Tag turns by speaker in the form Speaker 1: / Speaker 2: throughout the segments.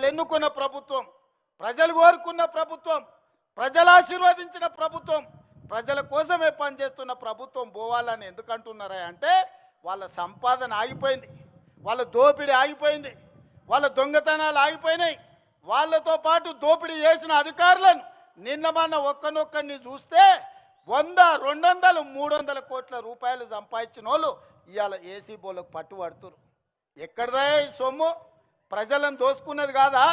Speaker 1: ఎన్నుకున్న ప్రభుత్వం, ప్రజలు కోరుకున్న ప్రభుత్వం, ప్రజలు ఆశీర్వదించిన ప్రభుత్వం, ప్రజల కోసమే పనిచేస్తున్న ప్రభుత్వం పోవాలని ఎందుకు అంటున్నారా అంటే వాళ్ళ సంపాదన ఆగిపోయింది, వాళ్ళ దోపిడీ ఆగిపోయింది, వాళ్ళ దొంగతనాలు ఆగిపోయినాయి. వాళ్ళతో పాటు దోపిడీ చేసిన అధికారులను నిన్న మొన్న ఒక్కనొక్కరిని చూస్తే 100, 200, 300 కోట్ల రూపాయలు సంపాదించిన వాళ్ళు ఇవాళ ఏసీ బోలకు పట్టుబడుతున్నారు. ఎక్కడదా ఈ సొమ్ము? ప్రజలను దోసుకున్నది కాదా?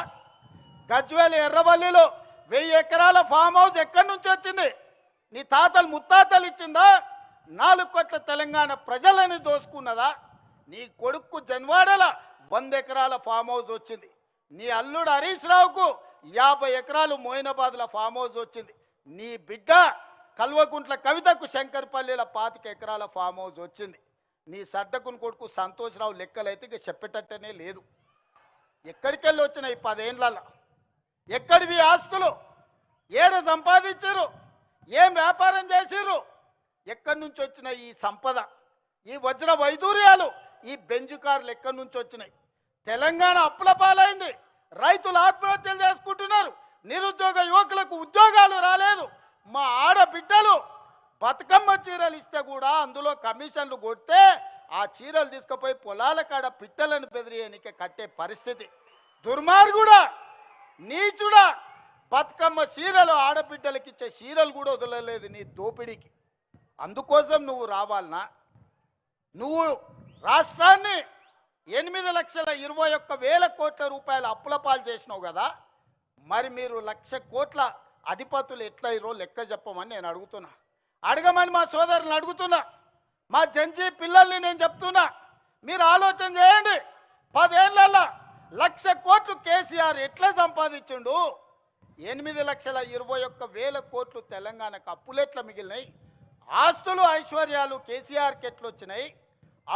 Speaker 1: గజ్వేల్ ఎర్రవల్లిలో 1000 ఎకరాల ఫామ్ హౌస్ ఎక్కడి నుంచి వచ్చింది? నీ తాతలు ముత్తాతలు ఇచ్చిందా? 4 కోట్ల తెలంగాణ ప్రజలని దోసుకున్నదా? నీ కొడుకు జన్వాడల 100 ఎకరాల ఫామ్ హౌస్ వచ్చింది. నీ అల్లుడు హరీష్ రావుకు 50 ఎకరాలు మోయినాబాద్ల ఫామ్ హౌస్ వచ్చింది. నీ బిడ్డ కల్వకుంట్ల కవితకు శంకర్పల్లిల 25 ఎకరాల ఫామ్ హౌస్ వచ్చింది. నీ సడ్డకుని కొడుకు సంతోష్రావు లెక్కలైతే ఇక చెప్పేటట్టనే లేదు. ఎక్కడికి వెళ్ళి వచ్చినాయి 10 ఏళ్ళల్లో? ఎక్కడివి ఆస్తులు? ఏడ సంపాదించారు? ఏం వ్యాపారం చేసిర్రు? ఎక్కడి నుంచి వచ్చిన ఈ సంపద, ఈ వజ్ర వైదూర్యాలు, ఈ బెంజు కార్లు ఎక్కడి నుంచి వచ్చినాయి? తెలంగాణ అప్పుల పాలైంది, రైతులు ఆత్మహత్యలు చేసుకుంటున్నారు, నిరుద్యోగ యువకులకు ఉద్యోగాలు రాలేదు. మా ఆడబిడ్డలు బతుకమ్మ చీరలు ఇస్తే కూడా అందులో కమిషన్లు కొడితే ఆ చీరలు తీసుకుపోయి పొలాల కాడ పిట్టలను బెదిరియనికే కట్టే పరిస్థితి. దుర్మార్గుడా, నీచుడా, బతుకమ్మ చీరలు ఆడబిడ్డలకి ఇచ్చే చీరలు కూడా వదలలేదు నీ దోపిడీకి. అందుకోసం నువ్వు రావాలనా? నువ్వు రాష్ట్రాన్ని 8,21,000 కోట్ల రూపాయల అప్పుల పాలు చేసినావు కదా, మరి మీరు 1,00,000 కోట్ల అధిపతులు ఎట్లయిరో లెక్క చెప్పమని నేను అడుగుతున్నా. అడగమని మా సోదరులను అడుగుతున్నా, మా జంజీ పిల్లల్ని నేను చెప్తున్నా. మీరు ఆలోచన చేయండి. 10 ఏళ్లలో 1,00,000 కోట్లు కేసీఆర్ ఎట్లా సంపాదించిండు? 8,21,000 కోట్లు తెలంగాణకు అప్పులు ఎట్లా మిగిలినాయి? ఆస్తులు ఐశ్వర్యాలు కేసీఆర్కి ఎట్లొచ్చినాయి?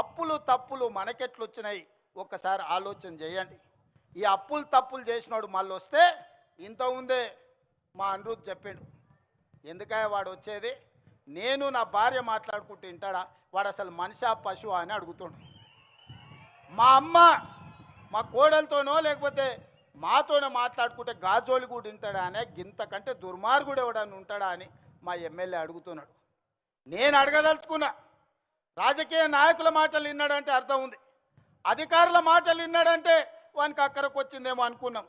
Speaker 1: అప్పులు తప్పులు మనకెట్లొచ్చినాయి? ఒక్కసారి ఆలోచన చేయండి. ఈ అప్పులు తప్పులు చేసినాడు మళ్ళీ వస్తే ఇంతకుముందే మా అనిరుద్ధ్ చెప్పాడు, ఎందుకయ్యా వాడు వచ్చేది? నేను నా భార్య మాట్లాడుకుంటూ వింటాడా? వాడు అసలు మనిషా పశువు అని అడుగుతాడు. మా అమ్మ మా కోడలతోనో లేకపోతే మాతోనే మాట్లాడుకుంటే గాజోలి కూడా వింటాడా అనే గింతకంటే దుర్మార్గుడు ఎవడని ఉంటాడా అని మా ఎమ్మెల్యే అడుగుతున్నాడు. నేను అడగదలుచుకున్నా, రాజకీయ నాయకుల మాటలు విన్నాడంటే అర్థం ఉంది, అధికారుల మాటలు విన్నాడంటే వానికి అక్కడికి వచ్చిందేమో అనుకున్నాం.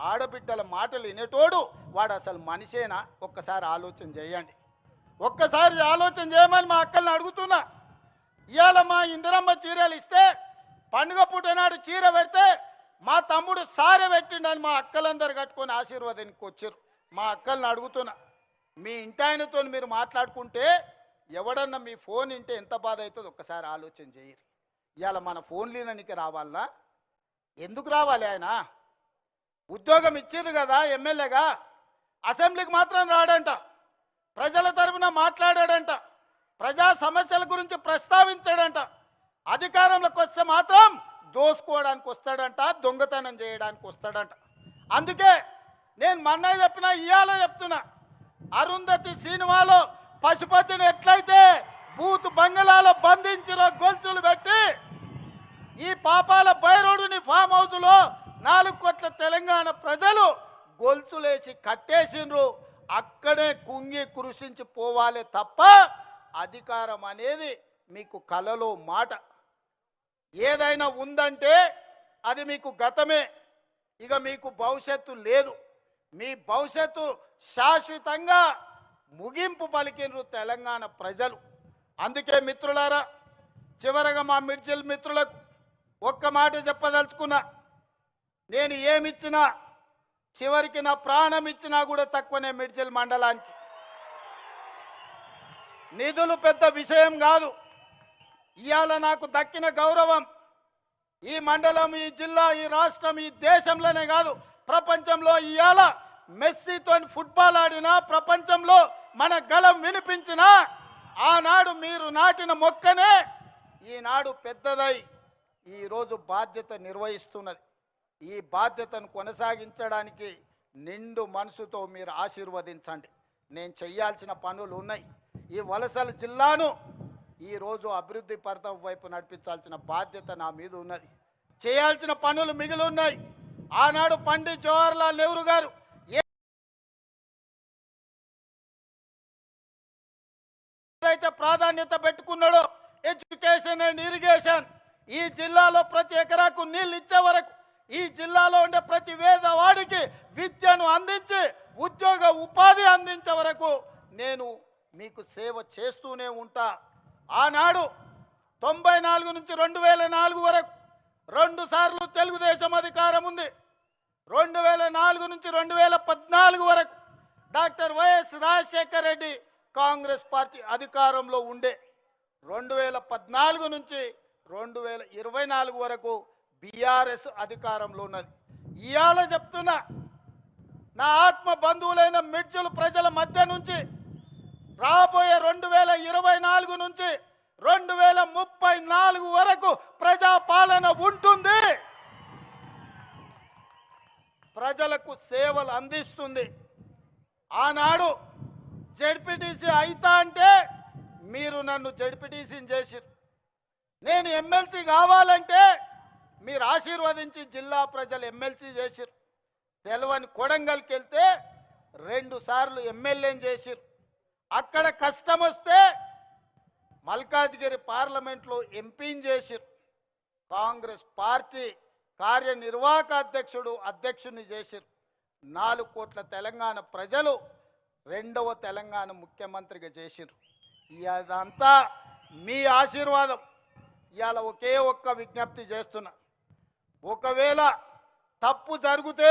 Speaker 1: ఆడబిడ్డల మాటలు వినేటోడు వాడు అసలు మనిషేనా? ఒక్కసారి ఆలోచన చేయండి. ఒక్కసారి ఆలోచన చేయమని మా అక్కల్ని అడుగుతున్నా. ఇవాళ మా ఇందిరమ్మ చీరలు ఇస్తే పండుగ పూట నాడు చీర పెడితే మా తమ్ముడు సారె పెట్టిండని మా అక్కలందరూ కట్టుకొని ఆశీర్వాదానికి వచ్చారు. మా అక్కల్ని అడుగుతున్నా, మీ ఇంటి ఆయనతో మీరు మాట్లాడుకుంటే ఎవడన్నా మీ ఫోన్ వింటే ఎంత బాధ అవుతుందో ఒక్కసారి ఆలోచన చేయరు. ఇవాళ మన ఫోన్లీననికి రావాలనా? ఎందుకు రావాలి? ఆయన ఉద్యోగం ఇచ్చిర్రు కదా ఎమ్మెల్యేగా, అసెంబ్లీకి మాత్రం రాడంట, ప్రజల తరఫున మాట్లాడాడంట, ప్రజా సమస్యల గురించి ప్రస్తావించాడంట. అధికారంలోకి వస్తే మాత్రం దోసుకోవడానికి వస్తాడంట, దొంగతనం చేయడానికి వస్తాడంట. అందుకే నేను మొన్న చెప్పినా ఇవాళ చెప్తున్నా, అరుంధతి సినిమాలో పశుపతిని ఎట్లయితే బూత్ బంగళాలో బంధించిన గొలుసులు పెట్టి ఈ పాపాల బైరోడుని ఫామ్ హౌస్లో 4 కోట్ల తెలంగాణ ప్రజలు గొలుసులేసి కట్టేసిండ్రు. అక్కడే కుంగి కృషించి పోవాలి తప్ప అధికారం అనేది మీకు కలలో మాట. ఏదైనా ఉందంటే అది మీకు గతమే, ఇక మీకు భవిష్యత్తు లేదు. మీ భవిష్యత్తు శాశ్వతంగా ముగింపు పలికినరు తెలంగాణ ప్రజలు. అందుకే మిత్రులారా, చివరగా మా మిర్చిల్ మిత్రులకు ఒక్క మాట చెప్పదలుచుకున్నా, నేను ఏమిచ్చినా చివరికి నా ప్రాణం ఇచ్చినా కూడా తక్కువనే. మిర్చిల్ మండలానికి నిధులు పెద్ద విషయం కాదు. ఇవాళ నాకు దక్కిన గౌరవం ఈ మండలం, ఈ జిల్లా, ఈ రాష్ట్రం, ఈ దేశంలోనే కాదు ప్రపంచంలో. ఇవాళ మెస్సీతో ఫుట్బాల్ ఆడినా, ప్రపంచంలో మన గలం వినిపించినా, ఆనాడు మీరు నాటిన మొక్కనే ఈనాడు పెద్దదై ఈరోజు బాధ్యత నిర్వహిస్తున్నది. ఈ బాధ్యతను కొనసాగించడానికి నిండు మనసుతో మీరు ఆశీర్వదించండి. నేను చేయాల్సిన పనులు ఉన్నాయి. ఈ వలసల జిల్లాను ఈరోజు అభివృద్ధి పథం వైపు నడిపించాల్సిన బాధ్యత నా మీద ఉన్నది. చేయాల్సిన పనులు మిగిలి ఉన్నాయి. ఆనాడు పండిత్ జవహర్లాల్ నెహ్రూ గారు ఏదైతే ప్రాధాన్యత పెట్టుకున్నాడో ఎడ్యుకేషన్ అండ్ ఇరిగేషన్, ఈ జిల్లాలో ప్రతి ఎకరాకు నీళ్ళు ఇచ్చే వరకు, ఈ జిల్లాలో ఉండే ప్రతి పేదవాడికి విద్యను అందించి ఉద్యోగ ఉపాధి అందించే వరకు నేను మీకు సేవ చేస్తూనే ఉంటా. ఆనాడు 94 నుంచి 2004 వరకు 2 సార్లు తెలుగుదేశం అధికారం ఉంది. 2004 నుంచి 2014 వరకు doctor YS Rajasekhara Reddy Congress party అధికారంలో ఉండే. 2014 నుంచి 2024 వరకు బీఆర్ఎస్ అధికారంలో ఉన్నది. ఇవాళ చెప్తున్నా, నా ఆత్మ బంధువులైన మిడ్జుల ప్రజల మధ్య నుంచి రాబోయే 2024 నుంచి 2034 వరకు ప్రజాపాలన ఉంటుంది, ప్రజలకు సేవలు అందిస్తుంది. ఆనాడు జడ్పీటీసీ అయితా అంటే మీరు నన్ను జడ్పీటీసీని చేసిరు, నేను ఎమ్మెల్సీ కావాలంటే మీరు ఆశీర్వదించి జిల్లా ప్రజలు ఎమ్మెల్సీ చేసిరు. తెలవని కొడంగల్కి వెళ్తే 2 సార్లు ఎమ్మెల్యేని చేసిరు. అక్కడ కష్టం వస్తే మల్కాజ్గిరి పార్లమెంట్లో ఎంపీని చేసిరు. కాంగ్రెస్ పార్టీ కార్యనిర్వాహక అధ్యక్షుడిని చేసిరు. 4 కోట్ల తెలంగాణ ప్రజలు 2వ తెలంగాణ ముఖ్యమంత్రిగా చేసిరు. ఇదంతా మీ ఆశీర్వాదం. ఇవాళ ఒకే ఒక్క విజ్ఞప్తి చేస్తున్నా, ఒకవేళ తప్పు జరిగితే